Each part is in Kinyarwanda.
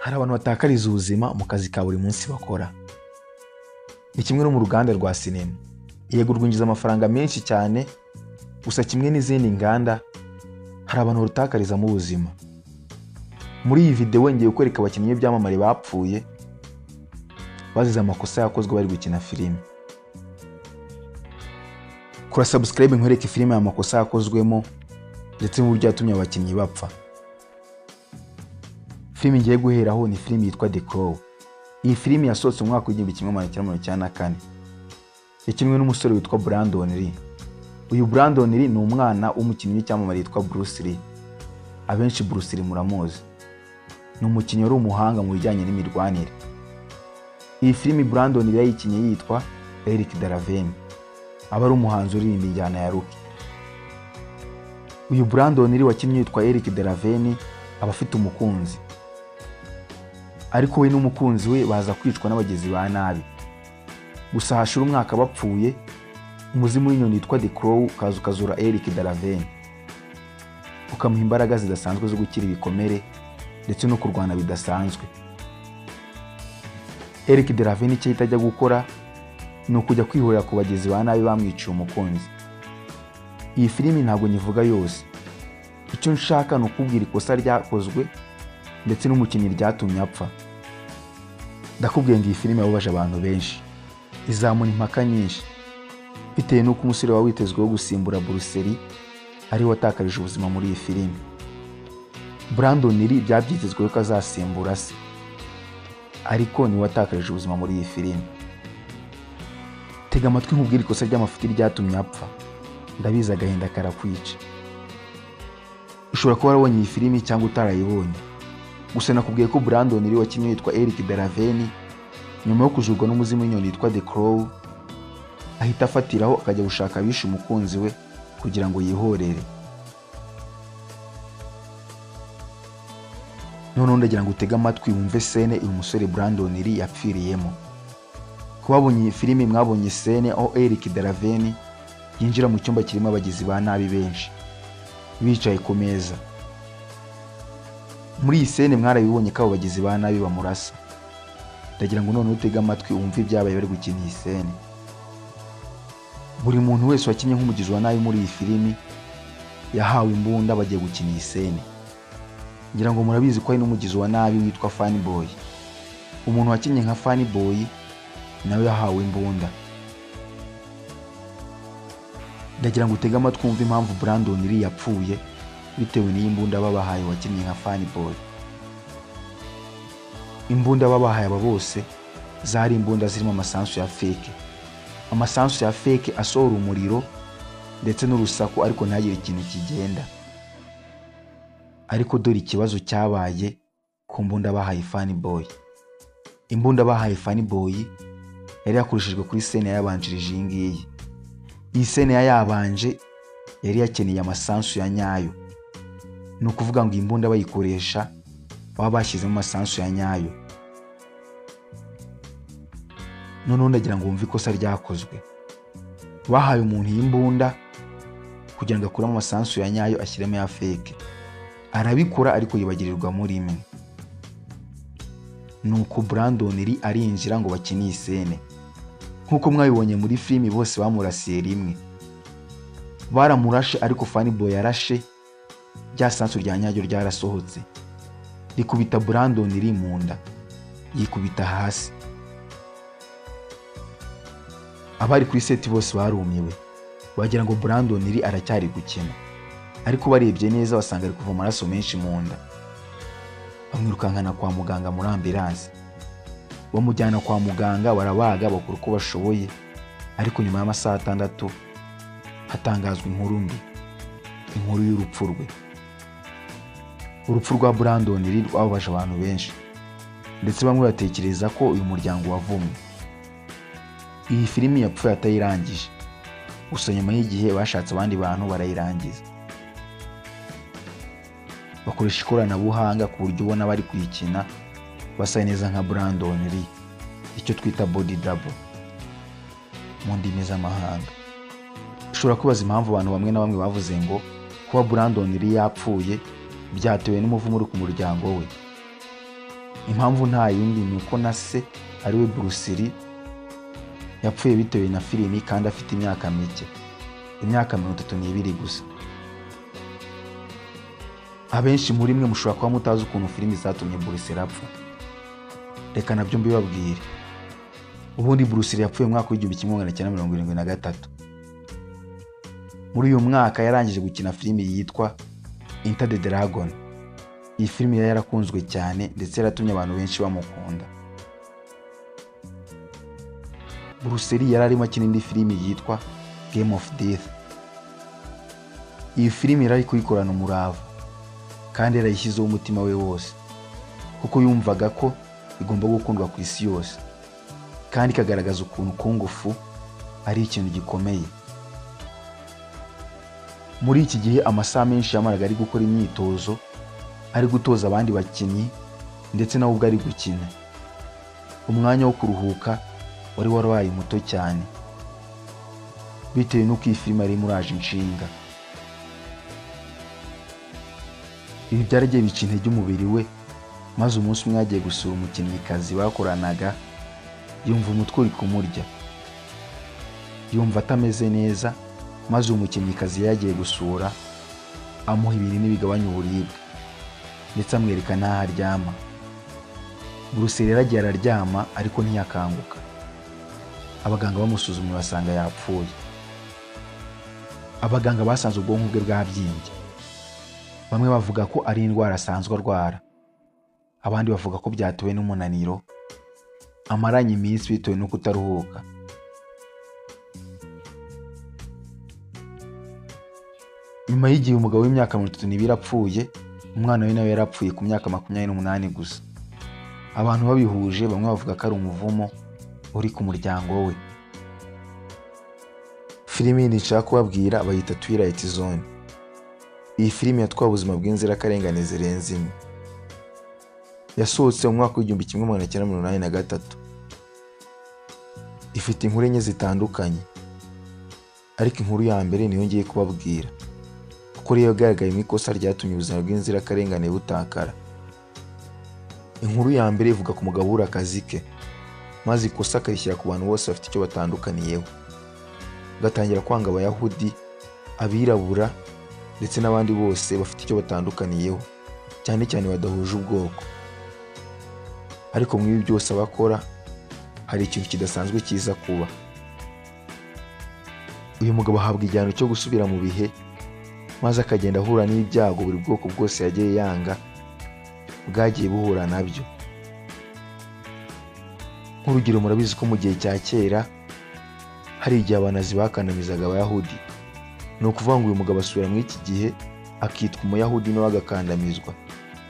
Hari abantu batakariza ubuzima mu kazi ka buri munsi bakora. Ni kimwe no mu ruganda rwa sinema. Yego rwinjiza amafaranga menshi cyane, gusa kimwe n'izindi nganda hari abantu barutakarizamo ubuzima. Muri iyi video ngiye kwereka abakinnyi b'ibyamamare bapfuye bazize amakosa yakozwe bari gukina filime. Kora subscribe nkwereke filime y'amakosa yakozwemo ndetse n'uburyo yatumye abakinnyi bapfa. Filime ngiye guheraho ni filime yitwa The Crow. Iyi filime yasohotse mu mwaka w'1994. Yakinwe n'umusore witwa Brandon Lee. Uyu Brandon Lee ni umwana w'umukinnyi w'icyamamare yitwa Bruce Lee. Abenshi Bruce Lee muramuzi. Ni umukinnyi wari umuhanga mu bijyanye n'imirwanire. Iyi filime Brandon Lee yayikinnye yitwa Eric Daraven. Aba ari umuhanzi uririmba injyana ya rock. Uyu Brandon Lee wakinnye yitwa Eric Daraven aba afite umukunzi. Ariko we n'umukunzi we baza kwicwa n'abagizi ba nabi. Gusa hashira umwaka bapfuye, umuzimu w'inyoni yitwa The Crow kaza ukazura Eric Daraven. Ukamuha imbaraga zidasanzwe zo gukira ibikomere ndetse no kurwana bidasanzwe. Eric Daraven icyo yitajya gukora ni ukujya kwihorera ku bagizi ba nabi bamwiciye umukunzi. Iyi filimi ntabwo nyivuga yose. Icyo nshaka ni ukubwira ikosa ryakozwe ndetse n'umukinnyi ryatumye apfa. Ndakubwiye ngo iyi filime yababaje abantu benshi, izamura impaka nyinshi, bitewe n'uko umusore wawitezweho gusimbura Bruce Lee ari watakarije ubuzima muri iyi filime. Brandon Lee byabyitezweho ko azasimbura se, ariko ni watakarije ubuzima muri iyi filime. Tega amatwi nkubwira ikosa ry'amafuti ryatumye apfa. Ndabizi agahinda karakwica. Ushobora kuba warabonye iyi filime cyangwa utarayibonye. Gusa nakubwiye ko Brandon Lee wakinnye yitwa Eric Daraven, nyuma yo kujurwa n'umuzimu w'inyoni yitwa The Crow, ahita afatiraho akajya gushaka abishe umukunzi we kugira ngo yihorere. Noneho ndagira ngo utege amatwi wumve scene uyu musore Brandon Lee yapfiriyemo. Kubabonye iyi filime mwabonye scene aho Eric Daraven yinjira mu cyumba kirimo abagizi ba nabi benshi bicaye ku meza. Muri iyi scene mwarabibonye ko abo bagizi ba nabi bamurasa. Ndagira ngo noneho utege amatwi wumve ibyabaye bari gukina iyi scene. Buri muntu wese wakinnye nk'umugizi wa nabi muri iyi filime yahawe imbunda bagiye gukina iyi scene. Ngira ngo murabizi ko ari n'umugizi wa nabi witwa Funny Boy. Umuntu wakinnye nka Funny Boy nawe yahawe imbunda. Ndagira ngo utege amatwi wumve impamvu Brandon Lee yapfuye bitewe n'iyi mbunda babahaye wakinnye nka Funny Boy. Imbunda babahaye aba bose zari imbunda zirimo amasansu ya fake. Amasansu ya fake asohora umuriro ndetse n'urusaku ariko ntagire ikintu kigenda. Ariko dore ikibazo cyabaye ku mbunda bahaye Funny Boy. Imbunda bahaye Funny Boy yari yakoreshejwe kuri scene yabanjirije iyi ngiyi. Iyi scene yabanje yari yakeneye amasansu ya nyayo. Ni ukuvuga ngo imbunda bayikoresha baba bashyizemo amasansu ya nyayo. Noneho ndagira ngo wumve ikosa ryakozwe. Bahaye umuntu iyi mbunda kugira ngo akuremo amasansu ya nyayo ashyiremo ya fake. Arabikora ariko yibagirirwa muri imwe. Nuko Brandon Lee arinjira ngo bakine iyi scene. Nkuko mwabibonye muri filime bose bamurasiye rimwe. Baramurashe ariko Funny Boy yarashe rya sansu rya nyaryo ryarasohotse. Rikubita Brandon Lee mu nda. Yikubita hasi. Abari kuri set bose barumiwe. Bagira ngo Brandon Lee aracyari gukina. Ariko barebye neza basanga ari kuva amaraso menshi mu nda. Bamwirukankana kwa muganga muri ambulance. Bamujyana kwa muganga barabaga bakora uko bashoboye. Ariko nyuma y'amasaha 6 hatangazwa inkuru mbi. Inkuru y'urupfu rwe. Urupfu rwa Brandon Lee rwababaje abantu benshi. Ndetse bamwe batekereza ko uyu muryango wavumwe. Iyi filimi yapfuye atayirangije. Gusa nyuma y'igihe bashatse abandi bantu barayirangiza. Bakoresha ikoranabuhanga ku buryo ubona bari kuyikina basa neza nka Brandon Lee. Icyo twita body double mu ndimi z'amahanga. Ushobora kubaza impamvu abantu bamwe na bamwe bavuze ngo kuba Brandon Lee yapfuye byatewe n'umuvumo uri ku muryango we. Impamvu nta yindi ni uko na se ariwe Bruce Lee yapfuye bitewe na filimi kandi afite imyaka mike, imyaka 32 gusa. Abenshi muri mwe mushobora kuba mutazi ukuntu filimi zatumye Bruce Lee apfa. Reka nabyo mbibabwire. Ubundi Bruce Lee yapfuye mu mwaka w'1973. Muri uyu mwaka yarangije gukina filimi yitwa Enter the Dragon. Iyi filimi yarakunzwe cyane ndetse yaratumye abantu benshi bamukunda. Bruce Lee yari arimo akina indi filimi yitwa Game of Death. Iyi filimi yari kuyikorana umurava kandi yarayishyizeho umutima we wose, kuko yumvaga ko igomba gukundwa ku isi yose kandi ikagaragaza ukuntu Kung Fu ari ikintu gikomeye. Muri iki gihe amasaha menshi yamaraga ari gukora imyitozo, ari gutoza abandi bakinnyi ndetse nawe ubwo ari gukina. Umwanya wo kuruhuka wari warabaye muto cyane bitewe n'uko iyi filime ari muraje inshinga. Ibi byaragiye bica intege umubiri we, maze umunsi umwe yagiye gusura umukinnyikazi bakoranaga, yumva umutwe uri kumurya, yumva atameze neza, maze umukinnyikazi yagiye gusura amuha ibinini bigabanya uburibwe ndetse amwereka n'aho aryama. Bruce Lee yaragiye araryama ariko ntiyakanguka. Abaganga bamusuzumye basanga yapfuye. Abaganga basanze ubwonko bwe bwabyimbye. Bamwe bavuga ko ari indwara asanzwe arwara, abandi bavuga ko byatewe n'umunaniro amaranye iminsi bitewe no kutaruhuka. Nyuma y'igihe umugabo w'imyaka 32 apfuye, umwana we nawe yarapfuye ku myaka 28 gusa. Abantu babihuje, bamwe bavuga ko ari umuvumo uri ku muryango we. Filimi nshaka kubabwira bayita Twilight Zone. Iyi filimi yatwaye ubuzima bw'inzirakarengane zirenze imwe. Yasohotse mu mwaka w'1983. Ifite inkuru enye zitandukanye, ariko inkuru ya mbere niyo ngiye kubabwira, kuko rero yagaragaye mu ikosa ryatumye ubuzima bw'inzirakarengane butakara. Inkuru ya mbere ivuga ku mugabo ura akazi ke, maze ikosa akayishyira ku bantu bose bafite icyo batandukaniyeho. Gatangira kwanga Abayahudi, abirabura ndetse n'abandi bose bafite icyo batandukaniyeho, cyane cyane badahuje ubwoko. Ariko mu ibi byose abakora hari ikintu kidasanzwe kiza kuba. Uyu mugabo ahabwa igihano cyo gusubira mu bihe, maze akagenda ahura n'ibyago buri bwoko bwose yagiye yanga bwagiye buhura nabyo. Nk'urugero, murabizi ko mu gihe cya kera hari igihe abanazi bakandamizaga Abayahudi. Ni ukuvuga ngo uyu mugabo asubira muri iki gihe akitwa Umuyahudi nawe agakandamizwa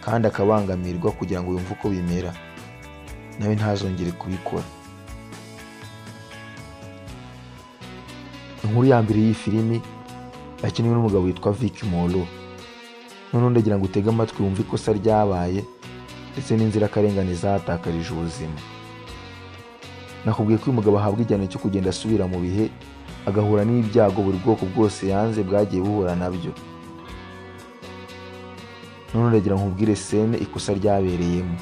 kandi akabangamirwa kugira ngo yumve uko bimera, nawe ntazongere kubikora. Inkuru ya mbere y'iyi filimi yakinwe n'umugabo witwa Vicky Molo. None ndagira ngo utege amatwi wumve ikosa ryabaye ndetse n'inzirakarengane zatakarije ubuzima. Nakubwiye ko uyu mugabo ahabwa igihano cyo kugenda asubira mu bihe, agahura n'ibyago buri bwoko bwose yanze bwagiye buhura nabyo. None ndagira ngo nkubwire scene ikosa ryabereyemo.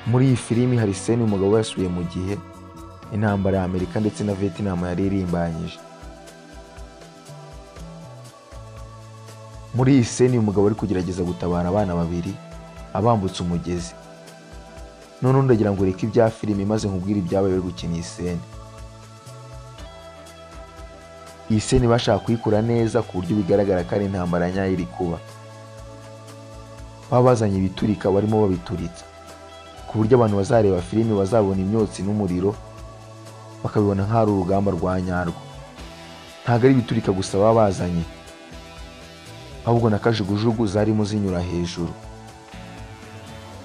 Muri iyi filimi hari scene umugabo yasubiye mu gihe intambara ya Amerika ndetse na Vietnam yari irimbanyije. Muri iyi scene umugabo ari kugerageza gutabara abana babiri abambutse umugezi. None ndagira ngo reka ibya filimi maze nkubwire ibyabaye bari gukina iyi scene. Iyi scene bashaka kuyikora neza ku buryo bigaragara ko ari intambara nyayo iri kuba. Babazanye ibiturika barimo babituritsa, ku buryo abantu bazareba filimi bazabona imyotsi n'umuriro bakabibona nk'ari urugamba rwa nyarwo. Ntabwo ari ibiturika gusa babazanye, ahubwo na kajugujugu zarimo zinyura hejuru.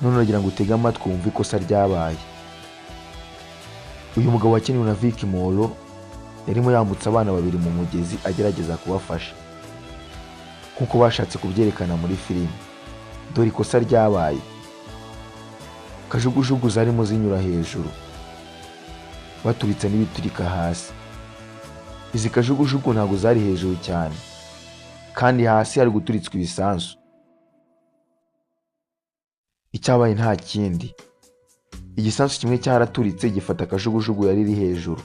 None uragira ngo utege amatwi wumve ikosa ryabaye. Uyu mugabo wakiniwe na Vicky Molo yarimo yambutsa abana babiri mu mugezi agerageza kubafasha, kuko bashatse kubyerekana muri filimi. Dore ikosa ryabaye. Kajugujugu zarimo zinyura hejuru, baturitse n'ibiturika hasi. Izi kajugujugu ntabwo zari hejuru cyane, kandi hasi hari guturitswa ibisansu. icyabaye nta kindi, igisasu kimwe cyaraturitse gifata akajugujugu yari iri hejuru,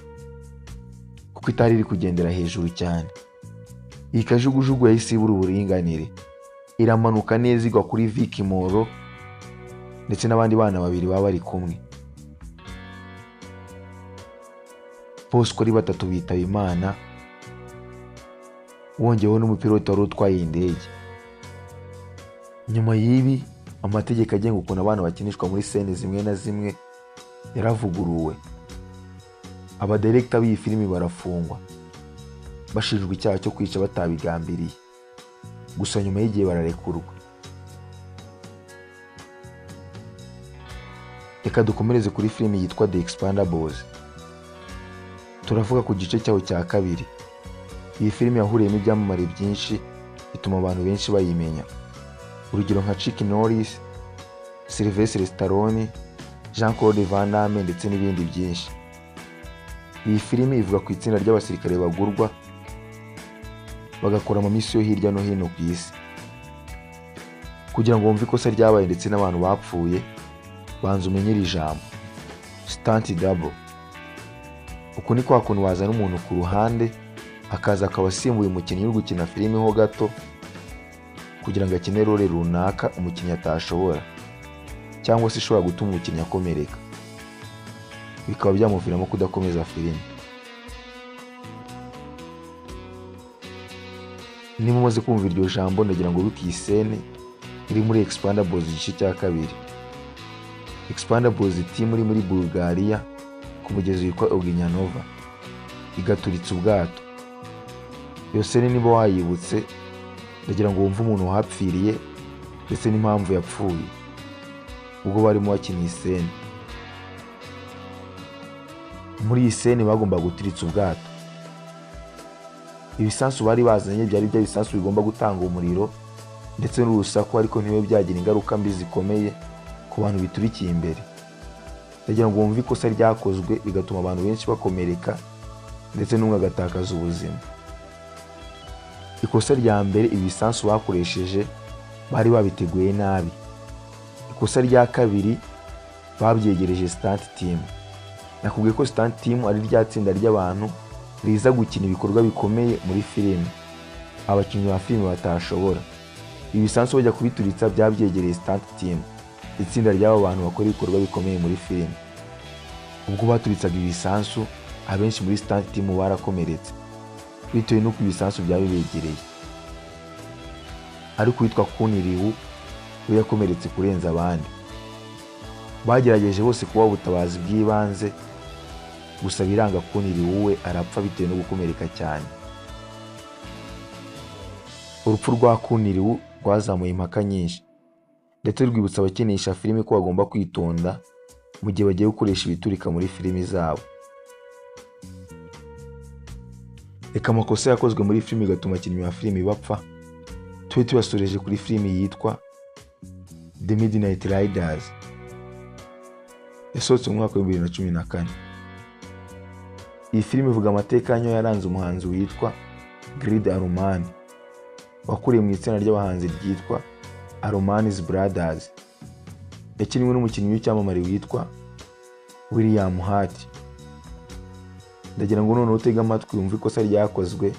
kuko itari iri kugendera hejuru cyane. Iyi kajugujugu yahise ibura uburinganire, iramanuka neza igwa kuri Vicky Moro ndetse n'abandi bana babiri baba bari kumwe. Bose uko ari batatu bitaba Imana, wongeyeho n'umupilote wari utwaye iyi ndege. Nyuma y'ibi, amategeko agenga ukuntu abana bakinishwa muri sene zimwe na zimwe yaravuguruwe. Abadirekita b'iyi filimi barafungwa bashinjwa icyaha cyo kwica batabigambiriye, gusa nyuma y'igihe bararekurwa. Reka dukomereze kuri filimi yitwa The Expendables. Turavuga ku gice cyaho cya kabiri. Iyi filimi yahuriyemo ibyamamare byinshi bituma abantu benshi bayimenya, urugero nka Chuck Norris, Sylvester Stallone, Jean-Claude Van Damme ndetse n'ibindi byinshi. Iyi filimi ivuga ku itsinda ry'abasirikare bagurwa bagakora amamisiyo hirya no hino ku isi. Kugira ngo wumve ikosa ryabaye ndetse n'abantu bapfuye, banza umenye iri jambo stunt double. Uku ni kwa kuntu wazana umuntu ku ruhande akaza akaba asimbuye umukinnyi uri gukina filimi ho gato kugira ngo akine role runaka umukinnyi atashobora, cyangwa se ishobora gutuma umukinnyi akomereka, bikaba byamuviramo kudakomeza filimi. Niba umaze kumva iryo jambo, ndagira ngo wibuke iyi sene iri muri Expendables igice cya kabiri. Expendables team iri muri Bulgaria ku mugezi witwa Oginyanova igaturitsa ubwato. Iyo sene niba wayibutse, ndagira ngo wumve umuntu wahapfiriye ndetse n'impamvu yapfuye ubwo barimo bakina iyi sene. Muri iyi sene bagomba guturitsa ubwato. Ibisasu bari bazanye byari bya bisasu bigomba gutanga umuriro ndetse n'urusaku, ariko ntiwe byagira ingaruka mbi zikomeye ku bantu biturikiye imbere. Ndagira ngo wumve ikosa ryakozwe bigatuma abantu benshi bakomereka ndetse n'umwe agatakaza ubuzima. Ikosa rya mbere, ibisasu bakoresheje bari babiteguye nabi. Ikosa rya kabiri, babyegereje stunt team. Nakubwiye ko stunt team ari rya tsinda ry'abantu riza gukina ibikorwa bikomeye muri filime abakinnyi ba filime batashobora. Ibisasu bajya kubituritsa byabyegereye stunt team, itsinda ry'abo bantu bakora ibikorwa bikomeye muri filime. Ubwo baturitsaga ibisasu, abenshi muri stunt team barakomeretse bitewe n'uko ibisasu byabibegereye, ariko uwitwa Kuni Liu we yakomeretse kurenza abandi. Bagerageje bose kuba ubutabazi bw'ibanze, gusa biranga. Kuni Liu we arapfa bitewe no gukomereka cyane. Urupfu rwa Kuni Liu rwazamuye impaka nyinshi ndetse rwibutsa abakinisha filime ko bagomba kwitonda mu gihe bagiye gukoresha ibiturika muri filimi zabo. Reka amakosa yakozwe muri filimi gatuma abakinnyi ba filimi bapfa tube tubasoreje kuri filimi yitwa The Midnight Riders, yasohotse mu mwaka wa 2014. Iyi filimi ivuga amateka yanyo yaranze umuhanzi witwa Grid Arumani wakuriye mu itsinda ry'abahanzi ryitwa Arumani's Brothers. Yakiniwe n'umukinnyi w'icyamamare witwa William Hurt. Ndagira ngo none utega amatwi wumve ikosa ryakozwe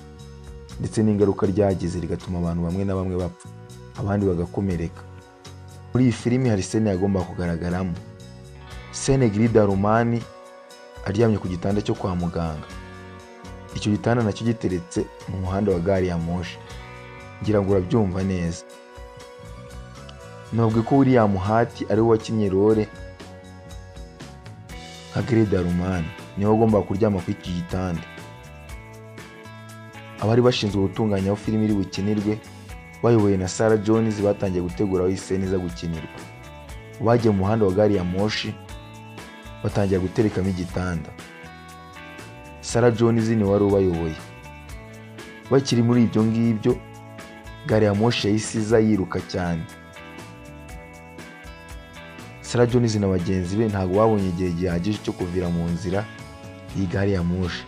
ndetse n'ingaruka ryagize rigatuma abantu bamwe na bamwe bapfa abandi bagakomereka. Muri iyi filimi hari sene yagomba kugaragaramo. Sene Grid Arumani aryamye ku gitanda cyo kwa muganga. Icyo gitanda nacyo giteretse mu muhanda wa gari ya moshi. Ngira ngo urabyumva neza. Nubwo ko William Hurt ari we wakinnye role nka Grid Arumani, niwe agomba kuryama ku iki gitanda. Abari bashinzwe gutunganya aho filimi iri bukinirwe bayoboye na Sarah Jones batangiye gutegura aho isene iza gukinirwa. Bagiye mu muhanda wa gari ya moshi batangiye guterekamo igitanda. Sarah Jones ni wari ubayoboye. Bakiri muri ibyo ngibyo, gari ya moshi yahise yiruka cyane. Sarah Jones na bagenzi be ntabwo babonye igihe gihagije cyo kuvira mu nzira iyi gari ya moshi,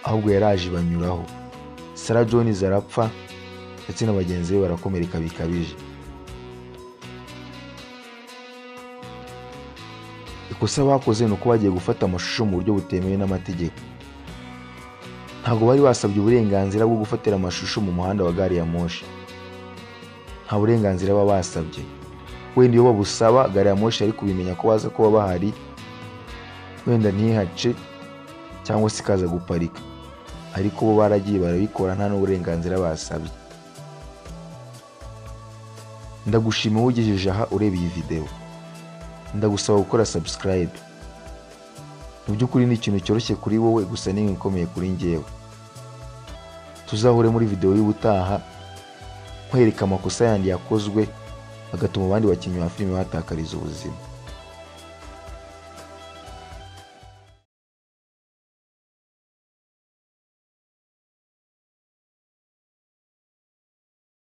ahubwo yaraje banyuraho. Sarah Jones arapfa ndetse na bagenzi be barakomereka bikabije. ikosa bakoze ni uko bagiye gufata amashusho mu buryo butemewe n'amategeko. Ntabwo bari basabye uburenganzira bwo gufatira amashusho mu muhanda wa gari ya moshi. Nta burenganzira baba basabye. Wenda iyo babusaba gari ya moshi yari kubimenya ko baza kuba bahari, wenda ntihace cyangwa se ikaza guparika, ariko bo baragiye barabikora nta n'uburenganzira basabye. Ndagushima ugejeje aha ureba iyi video. Ndagusaba gukora subscribe. Mu by'ukuri ni ikintu cyoroshye kuri wowe, gusa ni inkomeye kuri njyewe. Tuzahure muri video y'ubutaha nkwereka amakosa yandi yakozwe agatuma abandi bakinnyi ba filime batakariza ubuzima.